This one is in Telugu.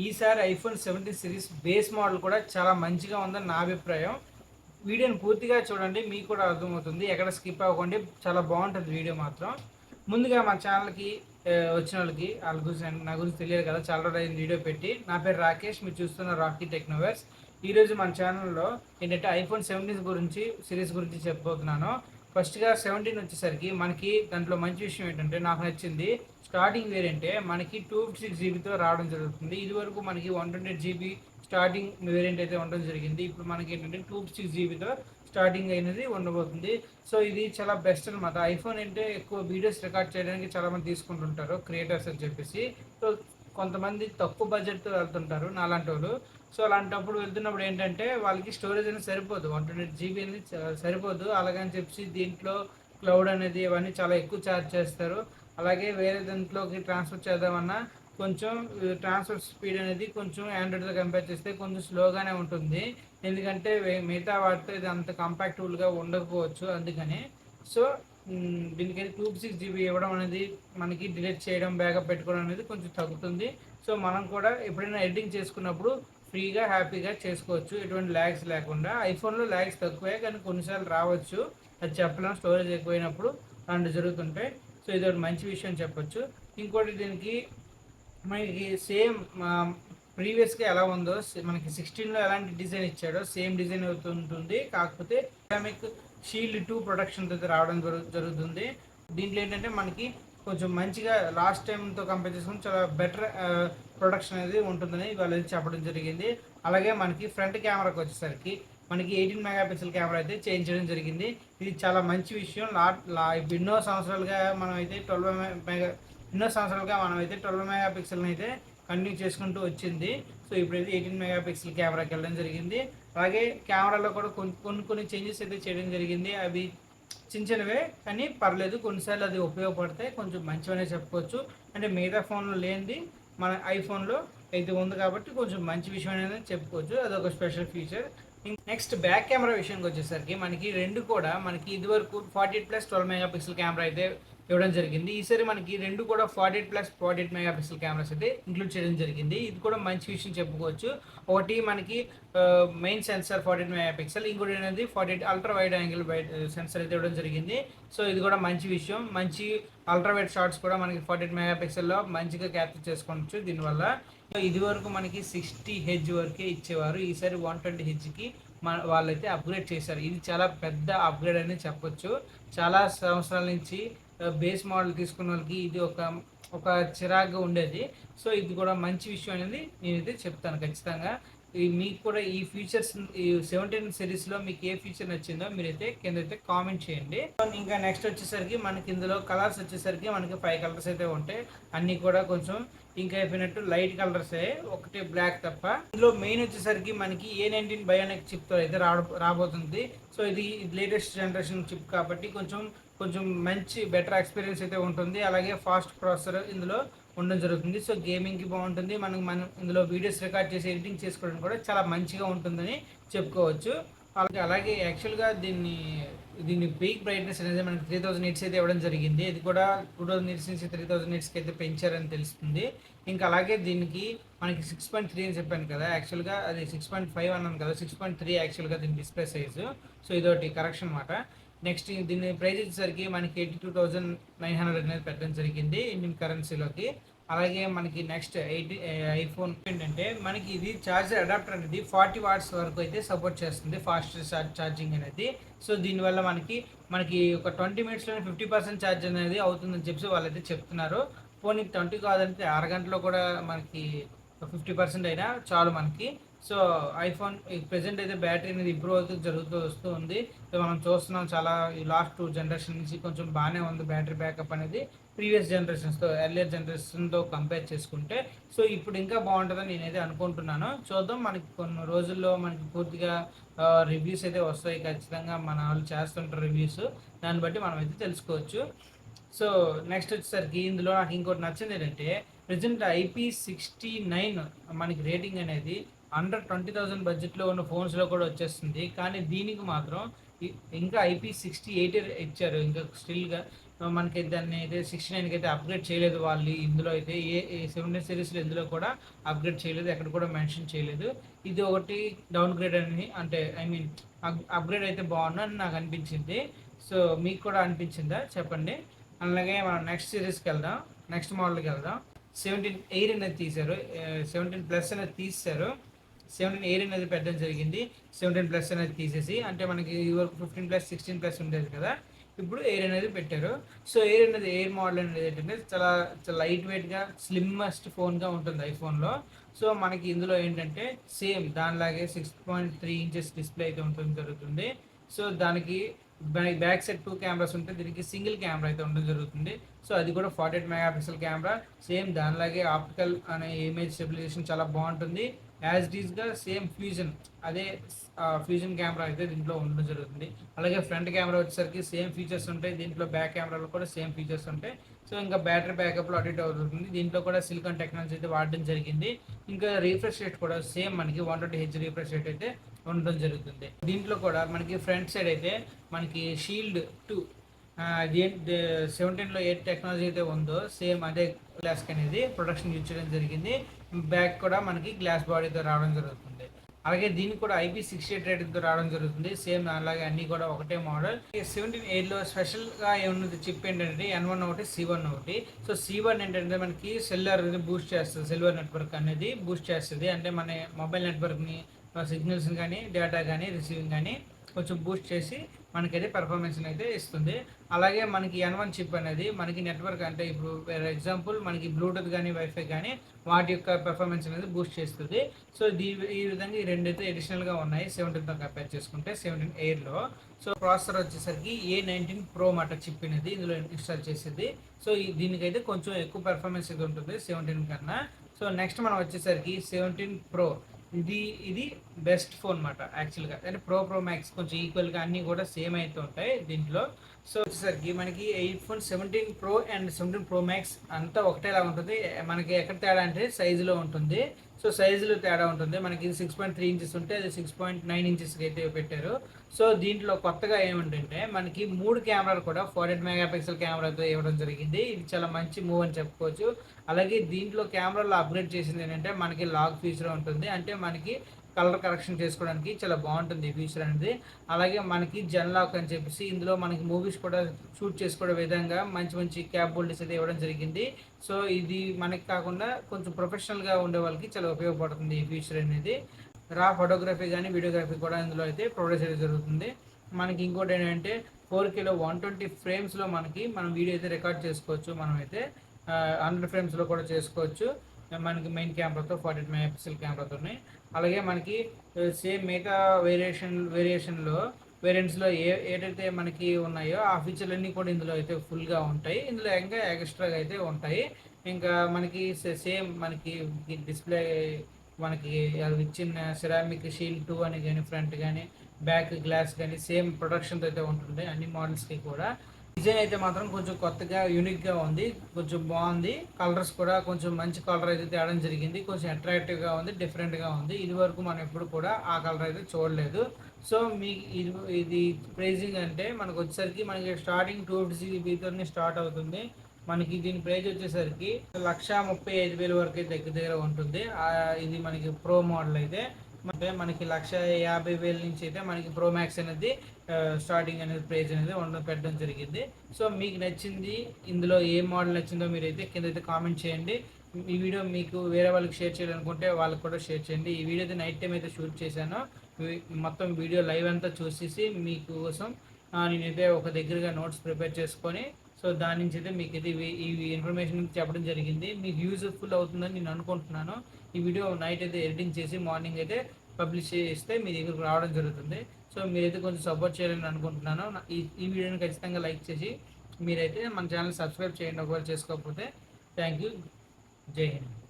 ఈసారి ఐఫోన్ 17 సిరీస్ బేస్ మోడల్ కూడా చాలా మంచిగా ఉందని నా అభిప్రాయం. వీడియోని పూర్తిగా చూడండి, మీకు కూడా అర్థమవుతుంది. ఎక్కడ స్కిప్ అవ్వకండి, చాలా బాగుంటుంది వీడియో మాత్రం. ముందుగా మా ఛానల్కి వచ్చిన వాళ్ళకి వాళ్ళ గురించి నా గురించి తెలియదు కదా, చాలా రోజులు వీడియో పెట్టి. నా పేరు రాకేష్, మీరు చూస్తున్న రాకీ టెక్నోవర్స్. ఈరోజు మన ఛానల్లో ఏంటంటే ఐఫోన్ 17 గురించి సిరీస్ గురించి చెప్పబోతున్నాను. ఫస్ట్గా 17 వచ్చేసరికి మనకి దాంట్లో మంచి విషయం ఏంటంటే నాకు నచ్చింది, స్టార్టింగ్ వేరియంటే మనకి 256 జీబీతో రావడం జరుగుతుంది. ఇదివరకు మనకి 128 జీబీ స్టార్టింగ్ వేరియంట్ అయితే ఉండడం జరిగింది. ఇప్పుడు మనకి ఏంటంటే 256 జీబీతో స్టార్టింగ్ అయినది ఉండబోతుంది. సో ఇది చాలా బెస్ట్ అనమాట. ఐఫోన్ అంటే ఎక్కువ వీడియోస్ రికార్డ్ చేయడానికి చాలామంది తీసుకుంటుంటారు క్రియేటర్స్ అని చెప్పేసి. సో కొంతమంది తక్కువ బడ్జెట్తో వెళ్తుంటారు నాలాంటి వాళ్ళు. సో అలాంటప్పుడు వెళ్తున్నప్పుడు ఏంటంటే వాళ్ళకి స్టోరేజ్ అనేది సరిపోదు, 128 జీబీ అనేది సరిపోదు. అలాగని చెప్పి దీంట్లో క్లౌడ్ అనేది ఇవన్నీ చాలా ఎక్కువ ఛార్జ్ చేస్తారు. అలాగే వేరే దాంట్లోకి ట్రాన్స్ఫర్ చేద్దామన్నా కొంచెం ట్రాన్స్ఫర్ స్పీడ్ అనేది కొంచెం ఆండ్రాయిడ్తో కంపేర్ చేస్తే కొంచెం స్లోగానే ఉంటుంది. ఎందుకంటే మిగతా వాటితో ఇది అంత కంపాక్టబుల్గా ఉండకపోవచ్చు. అందుకని సో దీనికైతే 256 జీబీ ఇవ్వడం అనేది మనకి డిలీట్ చేయడం, బ్యాకప్ పెట్టుకోవడం అనేది కొంచెం తగ్గుతుంది. సో మనం కూడా ఎప్పుడైనా ఎడిటింగ్ చేసుకున్నప్పుడు ఫ్రీగా హ్యాపీగా చేసుకోవచ్చు, ఎటువంటి ల్యాగ్స్ లేకుండా. ఐఫోన్లో ల్యాగ్స్ తక్కువే, కానీ కొన్నిసార్లు రావచ్చు, అది చెప్పలేం. స్టోరేజ్ ఎక్కువైనప్పుడు అలాంటివి జరుగుతుంటాయి. సో ఇది ఒక మంచి విషయం చెప్పొచ్చు. ఇంకోటి దీనికి మనకి సేమ్ ప్రీవియస్గా ఎలా ఉందో మనకి 16లో ఎలాంటి డిజైన్ ఇచ్చాడో సేమ్ డిజైన్ అవుతుంటుంది. కాకపోతే సెరామిక్ షీల్డ్ 2 ప్రొడక్షన్తో రావడం జరుగుతుంది. దీంట్లో ఏంటంటే మనకి కొంచెం మంచిగా లాస్ట్ టైంతో కంపేర్ చేసుకుని చాలా బెటర్ ప్రొడక్షన్ అనేది ఉంటుందని వాళ్ళు చెప్పడం జరిగింది. అలాగే మనకి ఫ్రంట్ కెమెరాకి వచ్చేసరికి మనకి 18 మెగాపిక్సెల్ కెమెరా అయితే చేంజ్ చేయడం జరిగింది. ఇది చాలా మంచి విషయం. ఎన్నో సంవత్సరాలుగా మనం అయితే 12 మెగాపిక్సెల్ని అయితే కంటిన్యూ చేసుకుంటూ వచ్చింది. సో ఇప్పుడైతే 18 మెగాపిక్సెల్ కెమెరాకి వెళ్ళడం జరిగింది. అలాగే కెమెరాలో కూడా కొన్ని చేంజెస్ అయితే చేయడం జరిగింది. అవి చిన్నవే కానీ పర్లేదు, కొన్నిసార్లు అది ఉపయోగపడతాయి, కొంచెం మంచివనే చెప్పుకోవచ్చు. అంటే మిగతా ఫోన్లో లేనిది మన ఐఫోన్లో అయితే ఉంది కాబట్టి కొంచెం మంచి విషయం అనేది చెప్పుకోవచ్చు. అదొక special feature. Next back camera విషయానికి వచ్చేసరికి మనకి రెండు కూడా మనకి ఇదివరకు 48+12 మెగాపిక్సెల్ కెమెరా అయితే ఇవ్వడం జరిగింది. ఈసారి మనకి రెండు కూడా 48+48 మెగాపిక్సెల్ కెమెరాస్ అయితే ఇంక్లూడ్ చేయడం జరిగింది. ఇది కూడా మంచి విషయం చెప్పుకోవచ్చు. ఒకటి మనకి మెయిన్ సెన్సార్ 48 మెగాపిక్సెల్, ఇంకోటి అనేది 48 అల్ట్రా వైడ్ యాంగిల్ సెన్సార్ అయితే ఇవ్వడం జరిగింది. సో ఇది కూడా మంచి విషయం. మంచి అల్ట్రా వైడ్ షాట్స్ కూడా మనకి 48 మెగాపిక్సెల్లో మంచిగా క్యాప్చర్ చేసుకోవచ్చు దీనివల్ల. ఇది వరకు మనకి 60 హెచ్ వరకే ఇచ్చేవారు, ఈసారి 120 హెచ్కి వాళ్ళైతే అప్గ్రేడ్ చేశారు. ఇది చాలా పెద్ద అప్గ్రేడ్ అని చెప్పొచ్చు. చాలా సంవత్సరాల నుంచి బేస్ మోడల్ తీసుకున్న వాళ్ళకి ఇది ఒక చిరాగ్గా ఉండేది. సో ఇది కూడా మంచి విషయం అనేది నేనైతే చెప్తాను ఖచ్చితంగా. మీకు కూడా ఈ ఫీచర్స్, ఈ 17 సిరీస్లో మీకు ఏ ఫీచర్ నచ్చిందో మీరైతే కింద అయితే కామెంట్ చేయండి. ఇంకా నెక్స్ట్ వచ్చేసరికి మనకి ఇందులో కలర్స్ వచ్చేసరికి మనకి 5 కలర్స్ అయితే ఉంటాయి. అన్నీ కూడా కొంచెం ఇంకా అయిపోయినట్టు లైట్ కలర్సే, ఒకటి బ్లాక్ తప్ప. ఇందులో మెయిన్ వచ్చేసరికి మనకి A19 బయోనిక్ చిప్తో అయితే రాబోతుంది. సో ఇది లేటెస్ట్ జనరేషన్ చిప్ కాబట్టి కొంచెం మంచి బెటర్ ఎక్స్పీరియన్స్ అయితే ఉంటుంది. అలాగే ఫాస్ట్ ప్రాసెసర్ ఇందులో ఉండడం జరుగుతుంది. సో గేమింగ్కి బాగుంటుంది. మనం ఇందులో వీడియోస్ రికార్డ్ చేసి ఎడిటింగ్ చేసుకోవడం కూడా చాలా మంచిగా ఉంటుందని చెప్పుకోవచ్చు. అలాగే యాక్చువల్గా దీన్ని పీక్ బ్రైట్నెస్ అనేది మనకి 3000 నిట్స్ అయితే ఇవ్వడం జరిగింది. ఇది కూడా 2000 నిట్స్ నుంచి 3000 నిట్స్కి అయితే పెంచారని తెలుస్తుంది. ఇంకా అలాగే దీనికి మనకి 6.3 అని చెప్పాను కదా, యాక్చువల్గా అది 6.5 అన్నాను కదా, 6.3 యాక్చువల్గా దీని డిస్ప్లే సైజు. సో ఇదొకటి కరెక్షన్ అనమాట. నెక్స్ట్ దీని ప్రైస్ వచ్చేసరికి మనకి 82,900 అనేది పెట్టడం జరిగింది ఇండియన్ కరెన్సీలోకి. అలాగే మనకి నెక్స్ట్ ఐఫోన్ ఏంటంటే మనకి ఇది ఛార్జర్ అడాప్టర్ అనేది 40 వాట్స్ వరకు అయితే సపోర్ట్ చేస్తుంది, ఫాస్ట్ ఛార్జింగ్ అనేది. సో దీనివల్ల మనకి ఒక 20 మినిట్స్లోనే 50% ఛార్జ్ అనేది అవుతుందని చెప్పి వాళ్ళైతే చెప్తున్నారు. పోనీ 20 కాదంటే అరగంటలో కూడా మనకి 50% అయినా చాలు మనకి. సో ఐఫోన్ ప్రెజెంట్ అయితే బ్యాటరీ అనేది ఇంప్రూవ్ అవుతూ వస్తూ ఉంది. సో మనం చూస్తున్నాం చాలా ఈ లాస్ట్ 2 జనరేషన్ నుంచి కొంచెం బాగానే ఉంది బ్యాటరీ బ్యాకప్ అనేది ప్రీవియస్ జనరేషన్స్తో, ఎర్లియర్ జనరేషన్తో కంపేర్ చేసుకుంటే. సో ఇప్పుడు ఇంకా బాగుంటుందని నేనైతే అనుకుంటున్నాను. చూద్దాం, మనకి కొన్ని రోజుల్లో మనకి పూర్తిగా రివ్యూస్ అయితే వస్తాయి ఖచ్చితంగా. మన వాళ్ళు చేస్తుంటారు రివ్యూస్, దాన్ని బట్టి మనం అయితే తెలుసుకోవచ్చు. సో నెక్స్ట్ వచ్చేసరికి ఇందులో నాకు ఇంకోటి నచ్చింది ఏంటంటే ప్రజెంట్ IP69 మనకి రేటింగ్ అనేది అండర్ 20,000 బడ్జెట్లో ఉన్న ఫోన్స్లో కూడా వచ్చేస్తుంది. కానీ దీనికి మాత్రం ఇంకా IP68 ఇచ్చారు ఇంకా స్టిల్గా. మనకి దాన్ని అయితే 69కి అయితే అప్గ్రేడ్ చేయలేదు వాళ్ళు. ఇందులో అయితే ఏ 17 సిరీస్లో ఇందులో కూడా అప్గ్రేడ్ చేయలేదు, ఎక్కడ కూడా మెన్షన్ చేయలేదు. ఇది ఒకటి డౌన్ గ్రేడ్ అని, అంటే ఐ మీన్ అప్గ్రేడ్ అయితే బాగుందని నాకు అనిపించింది. సో మీకు కూడా అనిపించిందా చెప్పండి. అలాగే మనం నెక్స్ట్ సిరీస్కి వెళ్దాం, నెక్స్ట్ మోడల్కి వెళ్దాం. 17 ఎయిర్ అనేది తీశారు, 17 ప్లస్ అనేది తీశారు. 17 ఎయిర్ అనేది పెట్టడం జరిగింది. 17 ప్లస్ అనేది తీసేసి, అంటే మనకి ఇదివరకు 15 ప్లస్ 16 ప్లస్ ఉండేది కదా, ఇప్పుడు ఎయిర్ అనేది పెట్టారు. సో ఎయిర్ అనేది, ఎయిర్ మోడల్ అనేది ఏంటంటే చాలా చాలా లైట్ వెయిట్గా స్లిమ్మెస్ట్ ఫోన్గా ఉంటుంది ఐఫోన్లో. సో మనకి ఇందులో ఏంటంటే సేమ్ దానిలాగే 6.3 ఇంచెస్ డిస్ప్లే అయితే ఉంటుంది జరుగుతుంది. సో దానికి బ్యాక్ సైడ్ 2 కెమెరాస్ ఉంటాయి, దీనికి సింగిల్ కెమెరా అయితే ఉండడం జరుగుతుంది. సో అది కూడా 48 మెగాపిక్సెల్ కెమెరా, సేమ్ దానిలాగే ఆప్టికల్ అనే ఇమేజ్ స్టెబిలైజేషన్ చాలా బాగుంటుంది. యాజ్ డీస్గా సేమ్ ఫ్యూజన్, అదే ఫ్యూజన్ కెమెరా అయితే దీంట్లో ఉండడం జరుగుతుంది. అలాగే ఫ్రంట్ కెమెరా వచ్చేసరికి సేమ్ ఫీచర్స్ ఉంటాయి, దీంట్లో బ్యాక్ కెమెరాలో కూడా సేమ్ ఫీచర్స్ ఉంటాయి. సో ఇంకా బ్యాటరీ బ్యాకప్లో అడిట్ అవుతుంది. దీంట్లో కూడా సిలికాన్ టెక్నాలజీ అయితే వాడడం జరిగింది. ఇంకా రీఫ్రెష్ రేట్ కూడా సేమ్ మనకి 120Hz రీఫ్రెష్ రేట్ అయితే ఉండడం జరుగుతుంది. దీంట్లో కూడా మనకి ఫ్రంట్ సైడ్ అయితే మనకి షీల్డ్ 2, 17లో ఏ టెక్నాలజీ అయితే ఉందో సేమ్ అదే గ్లాస్ అనేది ప్రొడక్షన్ యూజ్ చేయడం జరిగింది. బ్యాక్ కూడా మనకి గ్లాస్ బాడీతో రావడం జరుగుతుంది. అలాగే దీనికి కూడా IP68 రేటింగ్తో రావడం జరుగుతుంది. సేమ్ అలాగే అన్ని కూడా ఒకటే మోడల్. 17 ఎయిర్లో స్పెషల్గా ఏమున్నది చిప్ ఏంటంటే N1 ఒకటి, C1 ఒకటి. సో C1 ఏంటంటే మనకి సెల్యులర్ బూస్ట్ చేస్తుంది, సెల్యులర్ నెట్వర్క్ అనేది బూస్ట్ చేస్తుంది. అంటే మన మొబైల్ నెట్వర్క్ని, సిగ్నల్స్ కానీ, డేటా కానీ, రిసీవింగ్ కానీ కొంచెం బూస్ట్ చేసి మనకైతే పెర్ఫార్మెన్స్ అయితే ఇస్తుంది. అలాగే మనకి N1 చిప్ అనేది మనకి నెట్వర్క్, అంటే ఇప్పుడు ఫర్ ఎగ్జాంపుల్ మనకి బ్లూటూత్ కానీ, వైఫై కానీ వాటి యొక్క పెర్ఫార్మెన్స్ అనేది బూస్ట్ చేస్తుంది. సో ఈ విధంగా ఈ రెండైతే అడిషనల్గా ఉన్నాయి 17తో కంపేర్ చేసుకుంటే 17 ఎయిర్లో. సో ప్రాసెసర్ వచ్చేసరికి A19 Pro మాట చిప్ అనేది ఇందులో ఇన్స్టాల్ చేసేది. సో దీనికైతే కొంచెం ఎక్కువ పెర్ఫార్మెన్స్ ఇది ఉంటుంది 17 కన్నా. సో నెక్స్ట్ మనం వచ్చేసరికి 17 Pro, ఇది బెస్ట్ ఫోన్ మాట యాక్చువల్గా. అంటే ప్రో మ్యాక్స్ కొంచెం ఈక్వల్గా అన్నీ కూడా సేమ్ అయితే ఉంటాయి దీంట్లో. సో వచ్చేసరికి మనకి iPhone 17 Pro and 17 Pro Max అంతా ఒకటేలా ఉంటుంది. మనకి ఎక్కడ తేడా అంటే సైజులో ఉంటుంది. సో సైజులో తేడా ఉంటుంది. మనకి ఇది 6.3 ఇంచెస్ ఉంటే అది 6.9 ఇంచెస్కి అయితే పెట్టారు. సో దీంట్లో కొత్తగా ఏమిటంటే మనకి 3 కెమెరాలు కూడా 48 మెగాపిక్సెల్ కెమెరాతో ఇవ్వడం జరిగింది. ఇది చాలా మంచి మూవ్ అని చెప్పుకోవచ్చు. అలాగే దీంట్లో కెమెరాలో అప్గ్రేడ్ చేసింది ఏంటంటే మనకి లాగ్ ఫీచర్ ఉంటుంది. అంటే మనకి కలర్ కరెక్షన్ చేసుకోవడానికి చాలా బాగుంటుంది ఈ ఫీచర్ అనేది. అలాగే మనకి జెన్ లాక్ అని చెప్పేసి ఇందులో మనకి మూవీస్ కూడా షూట్ చేసుకునే విధంగా మంచి మంచి క్యాపబిలిటీస్ అయితే ఇవ్వడం జరిగింది. సో ఇది మనకి కాకుండా కొంచెం ప్రొఫెషనల్గా ఉండే వాళ్ళకి చాలా ఉపయోగపడుతుంది ఈ ఫీచర్ అనేది. రా ఫోటోగ్రఫీ కానీ, వీడియోగ్రఫీ కూడా ఇందులో అయితే ప్రొడ్యూస్ అయితే జరుగుతుంది. మనకి ఇంకోటి ఏంటంటే 4Kలో 120 ఫ్రేమ్స్లో మనం వీడియో అయితే రికార్డ్ చేసుకోవచ్చు. మనమైతే 100 ఫ్రేమ్స్లో కూడా చేసుకోవచ్చు మనకి మెయిన్ కెమెరాతో, 48 మెగాపిక్సెల్ కెమెరాతోనే. అలాగే మనకి సేమ్ మిగతా వేరియంట్స్లో ఏదైతే మనకి ఉన్నాయో ఆ ఫీచర్లన్నీ కూడా ఇందులో అయితే ఫుల్గా ఉంటాయి. ఇందులో ఇంకా ఎక్స్ట్రాగా అయితే ఉంటాయి. ఇంకా మనకి సేమ్ మనకి డిస్ప్లే మనకి అది ఇచ్చిన సిరామిక్ షీల్డ్ 2 అని కానీ, ఫ్రంట్ కానీ, బ్యాక్ గ్లాస్ కానీ సేమ్ ప్రొడక్షన్తో అయితే ఉంటుంది అన్ని మోడల్స్కి కూడా. డిజైన్ అయితే మాత్రం కొంచెం కొత్తగా యూనిక్గా ఉంది, కొంచెం బాగుంది. కలర్స్ కూడా కొంచెం మంచి కలర్ అయితే తేవడం జరిగింది, కొంచెం అట్రాక్టివ్గా ఉంది, డిఫరెంట్గా ఉంది. ఇది వరకు మనం ఎప్పుడు కూడా ఆ కలర్ అయితే చూడలేదు. సో ఇది ప్రైజింగ్ అంటే మనకు వచ్చేసరికి మనకి స్టార్టింగ్ 250GBతోనే స్టార్ట్ అవుతుంది. మనకి దీని ప్రైస్ వచ్చేసరికి 1,35,000 వరకు దగ్గర ఉంటుంది. ఇది మనకి ప్రో మోడల్ అయితే. అంటే మనకి 1,50,000 నుంచి అయితే మనకి ప్రో మ్యాక్స్ అనేది స్టార్టింగ్ అనేది ప్రైస్ అనేది పెట్టడం జరిగింది. సో మీకు నచ్చింది, ఇందులో ఏ మోడల్ నచ్చిందో మీరైతే కింద అయితే కామెంట్ చేయండి. ఈ వీడియో మీకు వేరే వాళ్ళకి షేర్ చేయాలనుకుంటే వాళ్ళకి కూడా షేర్ చేయండి. ఈ వీడియో అయితే నైట్ టైం అయితే షూట్ చేశాను. మొత్తం వీడియో లైవ్ అంతా చూసేసి మీకోసం నేనైతే ఒక దగ్గరగా నోట్స్ ప్రిపేర్ చేసుకొని, సో దాని నుంచి అయితే మీకు అయితే ఈ ఇన్ఫర్మేషన్ చెప్పడం జరిగింది. మీకు యూజ్ఫుల్ అవుతుందని నేను అనుకుంటున్నాను. ఈ వీడియో నైట్ అయితే ఎడిటింగ్ చేసి మార్నింగ్ అయితే పబ్లిష్ చేస్తే మీ దగ్గరకు రావడం జరుగుతుంది. సో మీరైతే కొంచెం సపోర్ట్ చేయాలని అనుకుంటున్నాను. ఈ వీడియోని ఖచ్చితంగా లైక్ చేసి మీరైతే మన ఛానల్ సబ్స్క్రైబ్ చేయండి ఒకవేళ చేసుకోకపోతే. Thank you. జై హింద్.